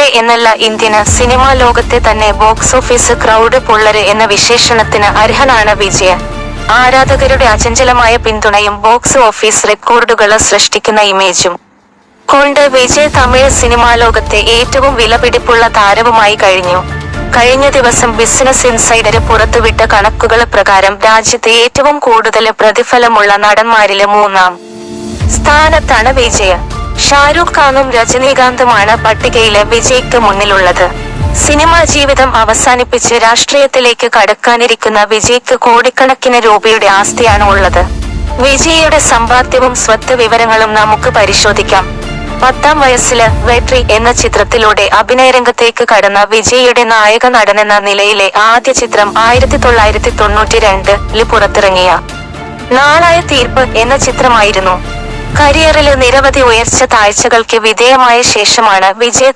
ഇന്ത്യയിലെ എന്നല്ല Indian cinema ലോകത്തെ തന്നെ ബോക്സ് ഓഫീസ് ക്രൗഡ് പുള്ളര് എന്ന വിശേഷണത്തിന് അർഹനാണ് വിജയ്. ആരാധകരുടെ അചഞ്ചലമായ പിന്തുണയും ബോക്സ് ഓഫീസ് റെക്കോർഡുകള് സൃഷ്ടിക്കുന്ന ഇമേജും കൊണ്ട് വിജയ് തമിഴ് സിനിമാ ലോകത്തെ ഏറ്റവും വിലപിടിപ്പുള്ള താരവുമായി കഴിഞ്ഞു. കഴിഞ്ഞ ദിവസം ബിസിനസ് ഇൻസൈഡര് പുറത്തുവിട്ട കണക്കുകള് പ്രകാരം രാജ്യത്ത് ഏറ്റവും കൂടുതല് പ്രതിഫലമുള്ള നടന്മാരില് 3-ാം സ്ഥാനത്താണ് വിജയ്. ഷാരൂഖ് ഖാനും രജനീകാന്തുമാണ് പട്ടികയില് വിജയ്ക്ക് മുന്നിലുള്ളത്. സിനിമാ ജീവിതം അവസാനിപ്പിച്ച് രാഷ്ട്രീയത്തിലേക്ക് കടക്കാനിരിക്കുന്ന വിജയ്ക്ക് കോടിക്കണക്കിന് രൂപയുടെ ആസ്തിയാണ് ഉള്ളത്. വിജയ്യുടെ സമ്പാദ്യവും സ്വത്ത് വിവരങ്ങളും നമുക്ക് പരിശോധിക്കാം. 10-ാം വയസ്സില് വെട്രി എന്ന ചിത്രത്തിലൂടെ അഭിനയരംഗത്തേക്ക് കടന്ന വിജയ്യുടെ നായക നടനെന്ന നിലയിലെ ആദ്യ ചിത്രം 1992-ല് പുറത്തിറങ്ങിയ നാളായ തീർപ്പ് എന്ന ചിത്രമായിരുന്നു. കരിയറില് നിരവധി ഉയർച്ച താഴ്ചകൾക്ക് വിധേയമായ ശേഷമാണ് വിജയ്